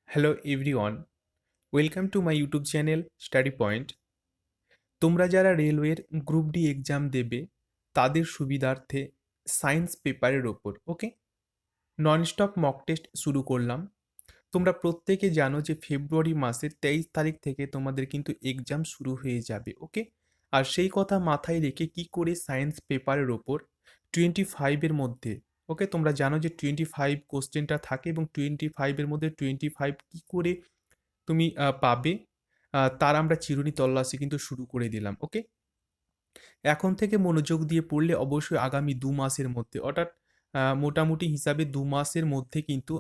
Hello everyone, welcome to my YouTube channel study point. তোমরা যারা রেলওয়ের গ্রুপ ডি এক্সাম দেবে তাদের সুবিধার্থে সায়েন্স পেপারের ওপর ননস্টপ মক টেস্ট শুরু করলাম। তোমরা প্রত্যেকে জানো যে ফেব্রুয়ারি মাসের 23 তারিখ থেকে তোমাদের কিন্তু এক্সাম শুরু হয়ে যাবে। আর সেই কথা মাথায় রেখে কি করে সায়েন্স পেপারের ওপর 25-এর মধ্যে তোমরা জানো যে 25 কোশ্চেনটা থাকে এবং 25-এর মধ্যে 25 কি করে তুমি পাবে, তার আমরা চিরুনি তল্লাশি কিন্তু শুরু করে দিলাম। এখন থেকে মনোযোগ দিয়ে পড়লে অবশ্যই আগামী ২ মাসের মধ্যে অর্থাৎ মোটামুটি হিসাবে ২ মাসের মধ্যে কিন্তু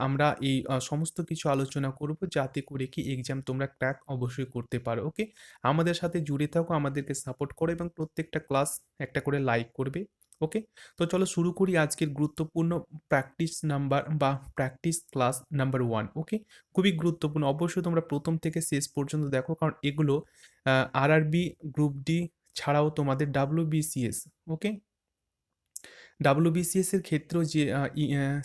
আমরা এই সমস্ত কিছু আলোচনা করব যাতে করে কি এক্সাম তোমরা ক্র্যাক অবশ্যই করতে পারো। আমাদের সাথে জুড়ে থাকো, আমাদেরকে সাপোর্ট করো এবং প্রত্যেকটা ক্লাস একটা করে লাইক করবে। ওকে? তো চলো শুরু করি আজকের গুরুত্বপূর্ণ প্র্যাকটিস নাম্বার বা প্র্যাকটিস ক্লাস নাম্বার 1। খুবই গুরুত্বপূর্ণ। অবশ্যই তোমরা ১ম থেকে শেষ পর্যন্ত দেখো, কারণ এগুলো আরআরবি, গ্রুপ ডি ছাড়াও তোমাদের ডাব্লিউবিসিএস, ওকে? ডাব্লিউবিসিএস এর ক্ষেত্রেও যে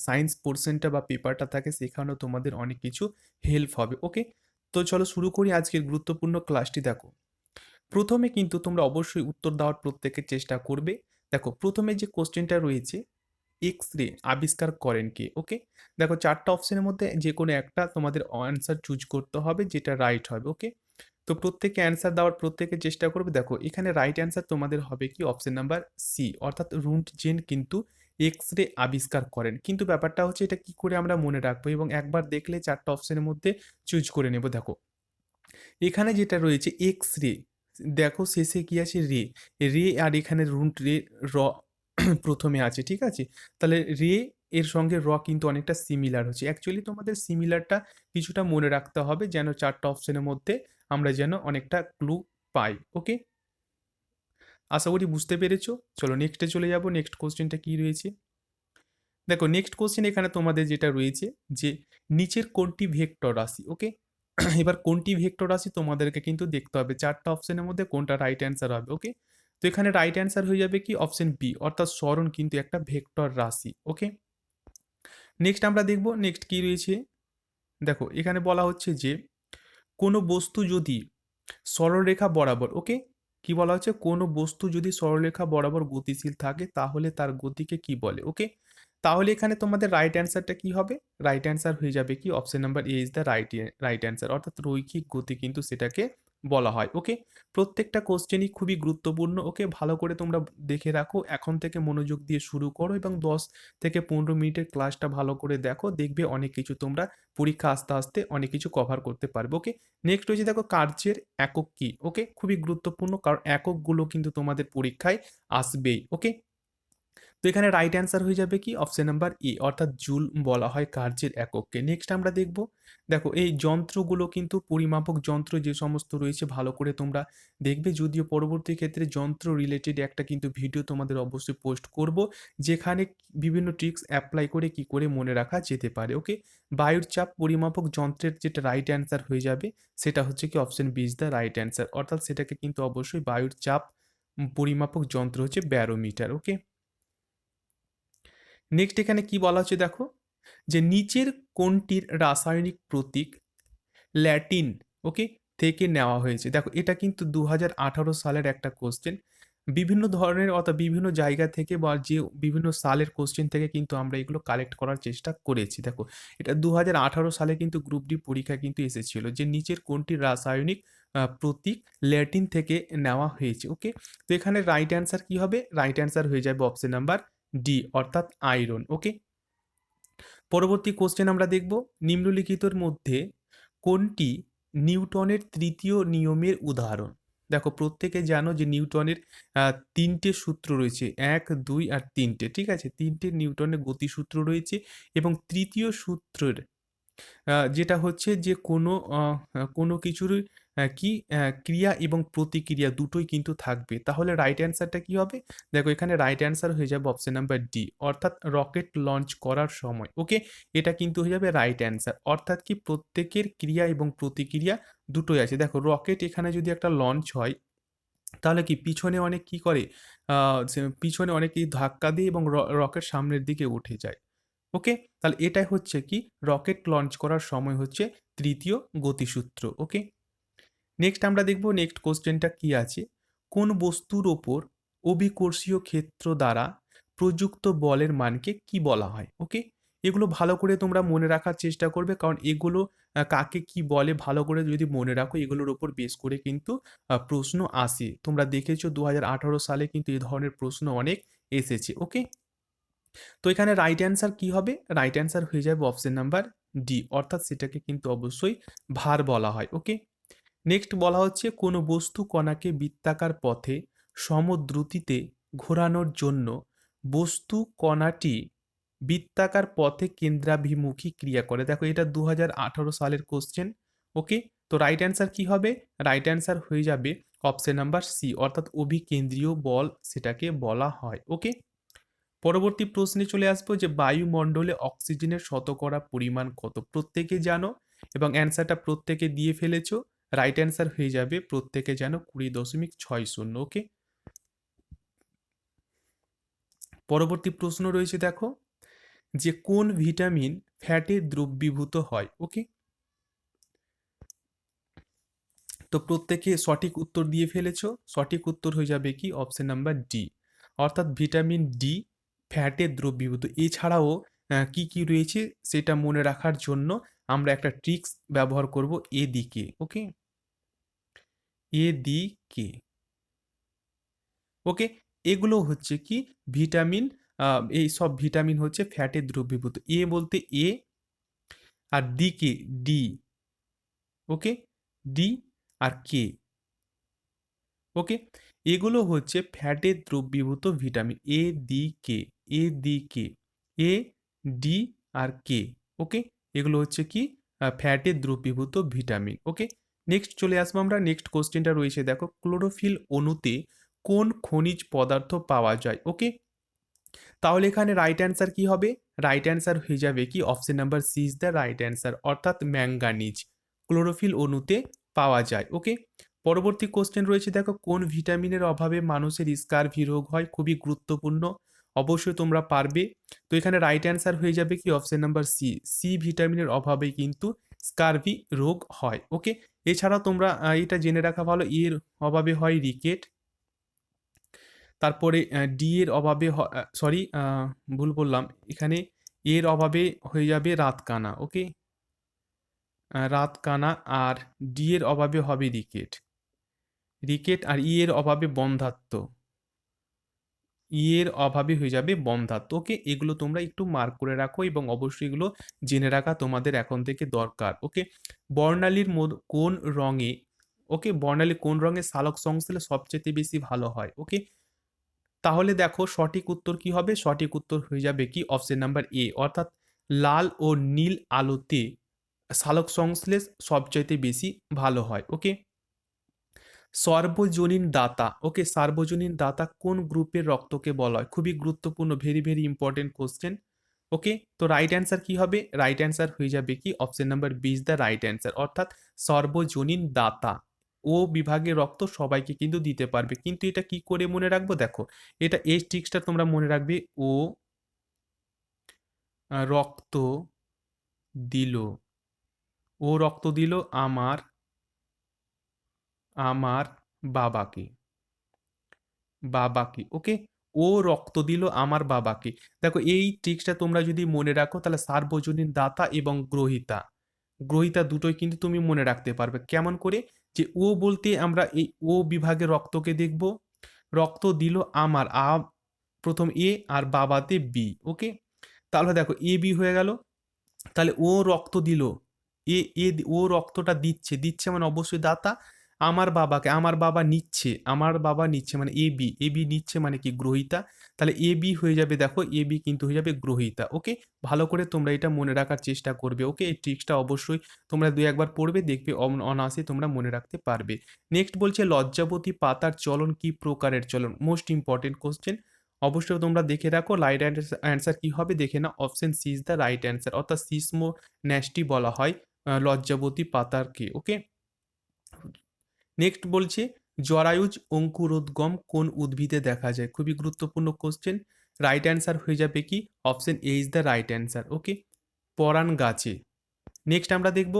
সায়েন্স পোরশনটা বা পেপারটা থাকে সেখানেও তোমাদের অনেক কিছু হেল্প হবে। তো চলো শুরু করি আজকের গুরুত্বপূর্ণ ক্লাসটি। দেখো, প্রথমে কিন্তু তোমরা অবশ্যই উত্তর দেওয়ার প্রত্যেকের চেষ্টা করবে। দেখো, প্রথমে যে কোশ্চেনটা রয়েছে, এক্স রে আবিষ্কার করেন কে? দেখো, ৪টা অপশনের মধ্যে যেকোনো একটা তোমাদের অ্যান্সার চুজ করতে হবে যেটা রাইট হবে। তো প্রত্যেকে অ্যান্সার দেওয়ার প্রত্যেকে চেষ্টা করবে। দেখো, এখানে রাইট অ্যান্সার তোমাদের হবে কি অপশন নাম্বার সি, অর্থাৎ রুন্টজেন কিন্তু এক্স রে আবিষ্কার করেন। কিন্তু ব্যাপারটা হচ্ছে এটা কি করে আমরা মনে রাখবো এবং একবার দেখলে ৪টা অপশনের মধ্যে চুজ করে নেব। দেখো, এখানে যেটা রয়েছে এক্স রে, দেখো শেষে কি আছে রে, রে আর এখানে রুট রে র প্রথমে আছে, ঠিক আছে? তাহলে রে এর সঙ্গে র কিন্তু অনেকটা সিমিলার হচ্ছে। অ্যাকচুয়ালি তোমাদের সিমিলারটা কিছুটা মনে রাখতে হবে যেন ৪টা অপশনের মধ্যে আমরা যেন অনেকটা ক্লু পাই। আশা করি বুঝতে পেরেছো। চলো নেক্সটে চলে যাব। নেক্সট কোশ্চেনটা কি রয়েছে? দেখো, নেক্সট কোশ্চেন এখানে তোমাদের যেটা রয়েছে যে নিচের কোনটি ভেক্টর রাশি? এবার কোনটি ভেক্টর রাশি তোমাদেরকে কিন্তু দেখতে হবে ৪টা অপশনের মধ্যে কোনটা রাইট অ্যান্সার হবে। তো এখানে রাইট অ্যান্সার হয়ে যাবে কি অপশন বি, অর্থাৎ সরণ কিন্তু একটা ভেক্টর রাশি। নেক্সট আমরা দেখব নেক্সট কি রয়েছে। দেখো, এখানে বলা হচ্ছে যে কোনো বস্তু যদি সরলরেখা বরাবর, কি বলা হচ্ছে, কোনো বস্তু যদি সরলরেখা বরাবর গতিশীল থাকে তাহলে তার গতিকে কি বলে? তাহলে এখানে তোমাদের রাইট অ্যান্সারটা কি হবে? রাইট অ্যান্সার হয়ে যাবে কি option number A is the right answer, অর্থাৎ রৈখিক গতি কিন্তু সেটাকে বলা হয়। প্রত্যেকটা কোশ্চেনই খুবই গুরুত্বপূর্ণ। ভালো করে তোমরা দেখে রাখো, এখন থেকে মনোযোগ দিয়ে শুরু করো এবং 10 থেকে 15 মিনিটের ক্লাসটা ভালো করে দেখো, দেখবে অনেক কিছু তোমরা পরীক্ষা আসতে আসতে অনেক কিছু কভার করতে পারবে। নেক্সট হচ্ছে দেখো কার্যের একক কি? খুবই গুরুত্বপূর্ণ, কারণ এককগুলো কিন্তু তোমাদের পরীক্ষায় আসবেই। তো এখানে রাইট অ্যান্সার হয়ে যাবে কি অপশন নাম্বার ই, অর্থাৎ জুল বলা হয় কার্যের একককে। নেক্সট আমরা দেখব, দেখো এই যন্ত্রগুলো কিন্তু পরিমাপক যন্ত্র যে সমস্ত রয়েছে ভালো করে তোমরা দেখবে, যদিও পরবর্তী ক্ষেত্রে যন্ত্র রিলেটেড একটা কিন্তু ভিডিও তোমাদের অবশ্যই পোস্ট করব যেখানে বিভিন্ন ট্রিক্স অ্যাপ্লাই করে কি করে মনে রাখা যেতে পারে। বায়ুর চাপ পরিমাপক যন্ত্রের যেটা রাইট অ্যান্সার হয়ে যাবে সেটা হচ্ছে কি option B is the right answer, অর্থাৎ সেটাকে কিন্তু অবশ্যই বায়ুর চাপ পরিমাপক যন্ত্র হচ্ছে ব্যারোমিটার। নেক্সট এখানে কি বলা হচ্ছে দেখো, যে নিচের কোনটির রাসায়নিক প্রতীক ল্যাটিন ওকে থেকে নেওয়া হয়েছে? দেখো, এটা কিন্তু 2018 সালের একটা কোশ্চেন। বিভিন্ন ধরনের অর্থাৎ বিভিন্ন জায়গা থেকে বা যে বিভিন্ন সালের কোশ্চেন থেকে কিন্তু আমরা এগুলো কালেক্ট করার চেষ্টা করেছি। দেখো, এটা 2018 সালে কিন্তু গ্রুপ ডি পরীক্ষায় কিন্তু এসেছিল যে নিচের কোনটির রাসায়নিক প্রতীক ল্যাটিন থেকে নেওয়া হয়েছে। তো এখানে রাইট অ্যান্সার কি হবে? রাইট অ্যান্সার হয়ে যাবে অপশন নাম্বার ডি, অর্থাৎ আয়রন। পরবর্তী কোশ্চেন আমরা দেখব, নিম্নলিখিতর মধ্যে কোনটি নিউটনের তৃতীয় নিয়মের উদাহরণ? দেখো, প্রত্যেকে জানো যে নিউটনের 3টে সূত্র রয়েছে, 1, 2 আর 3টে, ঠিক আছে? 3টে নিউটনের গতিসূত্র রয়েছে এবং তৃতীয় সূত্রের যেটা হচ্ছে যে কোনো কিছুর ক্রিয়া এবং প্রতিক্রিয়া দুটোই কিন্তু থাকবে। তাহলে রাইট অ্যান্সারটা কি হবে? দেখো, এখানে রাইট অ্যান্সার হয়ে যাবে অপশন নাম্বার ডি, অর্থাৎ রকেট লঞ্চ করার সময়। এটা কিন্তু হয়ে যাবে রাইট অ্যান্সার, অর্থাৎ কি প্রত্যেকের ক্রিয়া এবং প্রতিক্রিয়া দুটোই আছে। দেখো, রকেট এখানে যদি একটা লঞ্চ হয় তাহলে কি পিছনে অনেক কি করে, পিছনে অনেক ধাক্কা দিয়ে এবং রকেট সামনের দিকে উঠে যায়। ওকে, তাহলে এটাই হচ্ছে কি রকেট লঞ্চ করার সময় হচ্ছে তৃতীয় গতিসূত্র। ওকে, নেক্সট আমরা দেখব নেক্সট কোশ্চেনটা কি আছে। কোন বস্তুর ওপর অভিকর্ষীয় ক্ষেত্র দ্বারা প্রযুক্ত বলের মানকে কি বলা হয়? ওকে, এগুলো ভালো করে তোমরা মনে রাখার চেষ্টা করবে, কারণ এগুলো কাকে কি বলে ভালো করে যদি মনে রাখো এগুলোর ওপর বেস করে কিন্তু প্রশ্ন আসে। তোমরা দেখেছো 2018 সালে কিন্তু এই ধরনের প্রশ্ন অনেক এসেছে। ওকে, তো এখানে রাইট অ্যান্সার কি হবে? রাইট অ্যান্সার হয়ে যাবে অপশন নাম্বার ডি, অর্থাৎ সেটাকে কিন্তু অবশ্যই ভার বলা হয়। ওকে, নেক্সট বলা হচ্ছে কোনো বস্তু কণাকে বৃত্তাকার পথে সমদ্রুতিতে ঘোরানোর জন্য বস্তু কণাটি বৃত্তাকার পথে কেন্দ্রাভিমুখী ক্রিয়া করে। দেখো এটা 2018 সালের কোশ্চেন। ওকে, তো রাইট অ্যান্সার কি হবে? রাইট অ্যান্সার হয়ে যাবে অপশন নাম্বার সি, অর্থাৎ অভিকেন্দ্রীয় বল সেটাকে বলা হয়। ওকে, পরবর্তী প্রশ্নে চলে আসবো যে বায়ুমণ্ডলে অক্সিজেনের শতকরা পরিমাণ কত? প্রত্যেকে জানো এবং অ্যান্সারটা প্রত্যেকে দিয়ে ফেলেছো। রাইট অ্যান্সার হয়ে যাবে প্রত্যেকে জানো 20.60। ওকে, পরবর্তী প্রশ্ন রয়েছে দেখো যে কোন ভিটামিন ফ্যাটে দ্রবীভূত হয়? ওকে, তো প্রত্যেকে সঠিক উত্তর দিয়ে ফেলেছো। সঠিক উত্তর হয়ে যাবে কি অপশন নাম্বার ডি, অর্থাৎ ভিটামিন ডি ফ্যাটে দ্রবীভূত। এছাড়াও কি কি রয়েছে সেটা মনে রাখার জন্য আমরা একটা ট্রিক্স ব্যবহার করব, এদিকে। ওকে, এদিকে। ওকে, এগুলো হচ্ছে কি ভিটামিন, এই সব ভিটামিন হচ্ছে ফ্যাটে দ্রবীভূত। এ বলতে এ, আর দিকে ডি। ওকে, ডি আর কে। ওকে, এগুলো হচ্ছে ফ্যাটে দ্রবীভূত vitamin. A D K, A D K, A D আর কে। ওকে, এগুলো হচ্ছে কি ফ্যাটে দ্রবীভূত ভিটামিন। ওকে, নেক্সট চলে আসবো আমরা। নেক্সট কোশ্চেনটা রয়েছে দেখো ক্লোরোফিল অণুতে কোন খনিজ পদার্থ পাওয়া যায়? ওকে, তাহলে এখানে রাইট অ্যান্সার কি হবে? রাইট অ্যান্সার হয়ে যাবে কি option number C is the right answer, অর্থাৎ ম্যাঙ্গানিজ ক্লোরোফিল অণুতে পাওয়া যায়। ওকে, পরবর্তী কোশ্চেন রয়েছে দেখো কোন ভিটামিনের অভাবে মানুষের স্কারভি রোগ হয়? খুবই গুরুত্বপূর্ণ, অবশ্যই তোমরা পারবে। তো এখানে রাইট অ্যান্সার হয়ে যাবে কি অপশন নাম্বার সি, সি ভিটামিনের অভাবে কিন্তু স্কারভি রোগ হয়। ওকে, এছাড়া তোমরা এটা জেনে রাখা ভালো, এর অভাবে হয় রিকেট। তারপরে ডি এর অভাবে সরি, ভুল বললাম এখানে, এর অভাবে হয়ে যাবে রাতকানা। ওকে, রাতকানা, আর ডি এর অভাবে হবে রিকেট, রিকেট, আর ই এর অভাবে বন্ধ্যাত্ব, ই এর অভাবে হয়ে যাবে বন্ধ্যাত্ব। ওকে, এগুলো তোমরা একটু মার্ক করে রাখো এবং অবশ্যই এগুলো জেনে রাখা তোমাদের এখন থেকে দরকার। ওকে, বর্ণালীর কোন রঙে, ওকে বর্ণালী কোন রঙে সালোক সংশ্লেষ সবচেয়ে বেশি ভালো হয়? ওকে, তাহলে দেখো সঠিক উত্তর কি হবে? সঠিক উত্তর হয়ে যাবে কি অপশন নাম্বার এ, অর্থাৎ লাল ও নীল আলোতে সালোক সংশ্লেষ সবচাইতে বেশি ভালো হয়। ওকে, সর্বজনীন দাতা, ওকে সার্বজনীন দাতা কোন গ্রুপের রক্তকে বলা হয়? খুবই গুরুত্বপূর্ণ, ভেরি ভেরি ইম্পর্টেন্ট কোশ্চেন। ওকে, তো রাইট অ্যান্সার কি হবে? রাইট অ্যান্সার হয়ে যাবে কি option number B is the right answer, অর্থাৎ সর্বজনীন দাতা। ও বিভাগের রক্ত সবাইকে কিন্তু দিতে পারবে, কিন্তু এটা কি করে মনে রাখবো? দেখো এটা এই ট্রিক্সটা তোমরা মনে রাখবে। ও রক্ত দিল, ও রক্ত দিল আমার আমার বাবাকে, বাবাকে। ওকে, ও রক্ত দিল আমার বাবাকে। দেখো এই ট্রিক্সটা তোমরা যদি মনে রাখো তাহলে সার্বজনীন দাতা এবং গ্রহীতা, গ্রহীতা দুটোই কিন্তু তুমি মনে রাখতে পারবে। কেমন করে? যে ও বলতে আমরা এই ও বিভাগে রক্তকে দেখব, রক্ত দিল আমার প্রথম এ আর বাবাতে বি। ওকে, তাহলে দেখো এ বি হয়ে গেল, তাহলে ও রক্ত দিল, এ এ ও রক্তটা দিচ্ছে, দিচ্ছে মানে অবশ্যই দাতা। আমার বাবাকে, আমার বাবা নিচ্ছে, আমার বাবা নিচ্ছে মানে এ বি, এ বি নিচ্ছে মানে কি গ্রহীতা। তাহলে এ বি হয়ে যাবে, দেখো এ বি কিন্তু হয়ে যাবে গ্রহীতা। ওকে, ভালো করে তোমরা এটা মনে রাখার চেষ্টা করবে। ওকে, এই ট্রিক্সটা অবশ্যই তোমরা দুই একবার পড়বে, দেখবে অনায়াসে তোমরা মনে রাখতে পারবে। নেক্সট বলছে লজ্জাবতী পাতার চলন কি প্রকারের চলন? মোস্ট ইম্পর্টেন্ট কোশ্চেন, অবশ্যই তোমরা দেখে রাখো। রাইট অ্যান্সার কি হবে দেখে না, option C is the right answer, অর্থাৎ সিসমো ন্যাস্টি বলা হয় লজ্জাবতী পাতারকে। ওকে, নেক্সট বলছে জরায়ুজ অঙ্কুরোদ্গম কোন উদ্ভিদে দেখা যায়? খুবই গুরুত্বপূর্ণ কোশ্চেন। রাইট অ্যান্সার হয়ে যাবে কি option A is the right answer. Okay, পরাণ গাছে। নেক্সট আমরা দেখব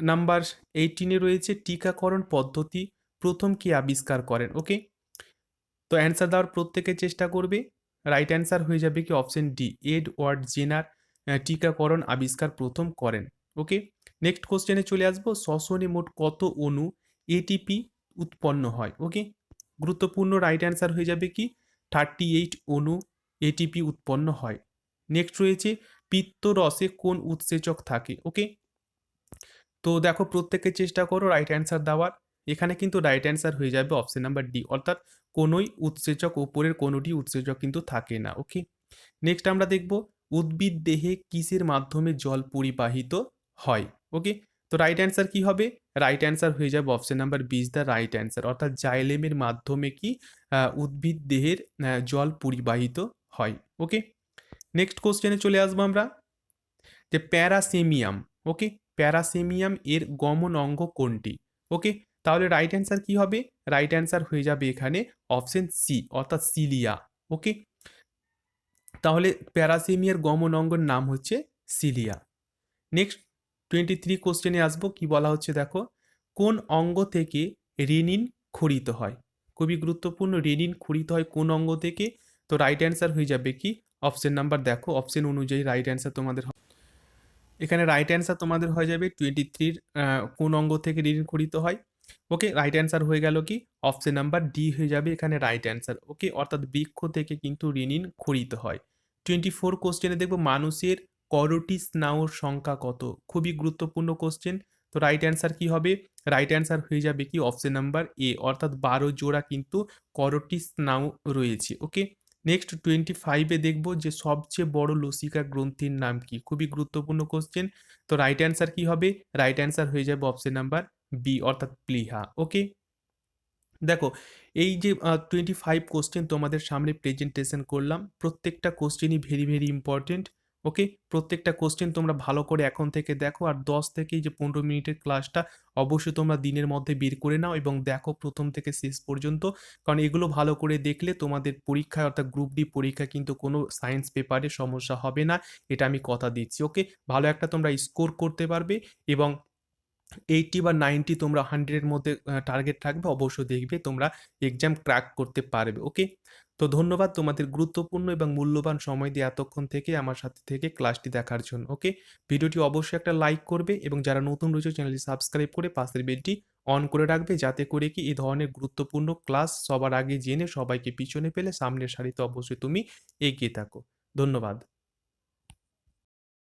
নাম্বার 18-এ রয়েছে টিকাকরণ পদ্ধতি প্রথম কে আবিষ্কার করেন। ওকে, তো অ্যান্সার দেওয়ার প্রত্যেকে চেষ্টা করবে। রাইট অ্যান্সার হয়ে যাবে কি অপশন ডি, এডওয়ার্ড জেনার টিকাকরণ আবিষ্কার প্রথম করেন। ওকে, নেক্সট কোশ্চেনে চলে আসবো, শ্বসনে মোট কত অণু এটিপি উৎপন্ন হয়। ওকে, গুরুত্বপূর্ণ রাইট অ্যান্সার হয়ে যাবে কি 38 অণু এটিপি উৎপন্ন হয়। নেক্সট রয়েছে পিত্তরসে কোন উৎসেচক থাকে। ওকে, তো দেখো প্রত্যেকে চেষ্টা করো রাইট অ্যান্সার দেওয়ার। এখানে কিন্তু রাইট অ্যান্সার হয়ে যাবে অপশন নাম্বার ডি, অর্থাৎ কোনোই উৎসেচক, উপরের কোনোটি উৎসেচক কিন্তু থাকে না। ওকে, নেক্সট আমরা দেখব উদ্ভিদ দেহে কিসের মাধ্যমে জল পরিবাহিত হয়। ওকে, তো রাইট অ্যান্সার কি হবে? রাইট অ্যান্সার হয়ে যাবে option number B is the right answer, অর্থাৎ জাইলেমের মাধ্যমে কি উদ্ভিদ দেহের জল পরিবাহিত হয়। ওকে, নেক্সট কোশ্চেনে চলে আসবো আমরা, যে প্যারাসেমিয়াম। ওকে, প্যারাসেমিয়াম এর গমন অঙ্গ কোনটি? ওকে, তাহলে রাইট অ্যান্সার কি হবে? রাইট অ্যান্সার হয়ে যাবে এখানে অপশন সি, অর্থাৎ সিলিয়া। ওকে, তাহলে প্যারাসেমিয়ার গমন অঙ্গের নাম হচ্ছে সিলিয়া। নেক্সট 23 কোশ্চেনে আসবো, কি বলা হচ্ছে দেখো, কোন অঙ্গ থেকে রেনিন ক্ষরিত হয়? খুবই গুরুত্বপূর্ণ, রেনিন ক্ষরিত হয় কোন অঙ্গ থেকে? তো রাইট অ্যান্সার হয়ে যাবে কি অপশন নাম্বার, দেখো অপশন অনুযায়ী রাইট অ্যান্সার তোমাদের এখানে রাইট অ্যান্সার তোমাদের হয়ে যাবে 23-র কোন অঙ্গ থেকে রেনিন ক্ষরিত হয়। ওকে, রাইট অ্যান্সার হয়ে গেল কি অপশন নাম্বার ডি হয়ে যাবে এখানে রাইট অ্যান্সার। ওকে, অর্থাৎ বৃক্ষ থেকে কিন্তু রেনিন ক্ষরিত হয়। 24 কোশ্চেনে দেখবো মানুষের করোটি স্নায়ুর সংখ্যা কত? খুবই গুরুত্বপূর্ণ কোশ্চেন। তো রাইট অ্যান্সার কি হবে? রাইট অ্যান্সার হয়ে যাবে কি অপশন নাম্বার এ, অর্থাৎ 12 জোড়া কিন্তু করোটি স্নায়ু রয়েছে। ওকে, নেক্সট 25-এ দেখব যে সবচেয়ে বড় লসিকা গ্রন্থির নাম কি? খুবই গুরুত্বপূর্ণ কোশ্চেন। তো রাইট অ্যান্সার কি হবে? রাইট অ্যান্সার হয়ে যাবে অপশন নাম্বার বি, অর্থাৎ প্লিহা। ওকে, দেখো এই যে 25 কোশ্চেন তোমাদের সামনে প্রেজেন্টেশন করলাম, প্রত্যেকটা কোশ্চেনই ভেরি ভেরি ইম্পর্টেন্ট। ওকে, প্রত্যেকটা কোশ্চেন তোমরা ভালো করে এখন থেকে দেখো, আর 10 থেকে যে 15 মিনিটের ক্লাসটা অবশ্যই তোমরা দিনের মধ্যে বের করে নাও এবং দেখো প্রথম থেকে শেষ পর্যন্ত, কারণ এগুলো ভালো করে দেখলে তোমাদের পরীক্ষায়, অর্থাৎ গ্রুপ ডি পরীক্ষা কিন্তু কোনো সায়েন্স পেপারে সমস্যা হবে না, এটা আমি কথা দিচ্ছি। ওকে, ভালো একটা তোমরা স্কোর করতে পারবে এবং 80 বা 90 তোমরা 100-এর মধ্যে টার্গেট রাখবে, অবশ্যই দেখবে তোমরা এক্সাম ক্র্যাক করতে পারবে। ওকে, তো ধন্যবাদ তোমাদের গুরুত্বপূর্ণ এবং মূল্যবান সময় দিয়ে এতক্ষণ থেকে আমার সাথে থেকে ক্লাসটি দেখার জন্য। ওকে, ভিডিওটি অবশ্যই একটা লাইক করবে এবং যারা নতুন রয়েছে চ্যানেলটি সাবস্ক্রাইব করে পাশের বেলটি অন করে রাখবে, যাতে করে কি এই ধরনের গুরুত্বপূর্ণ ক্লাস সবার আগে জেনে সবাইকে পিছনে ফেলে সামনের সারিতে অবশ্যই তুমি এগিয়ে থাকো। ধন্যবাদ।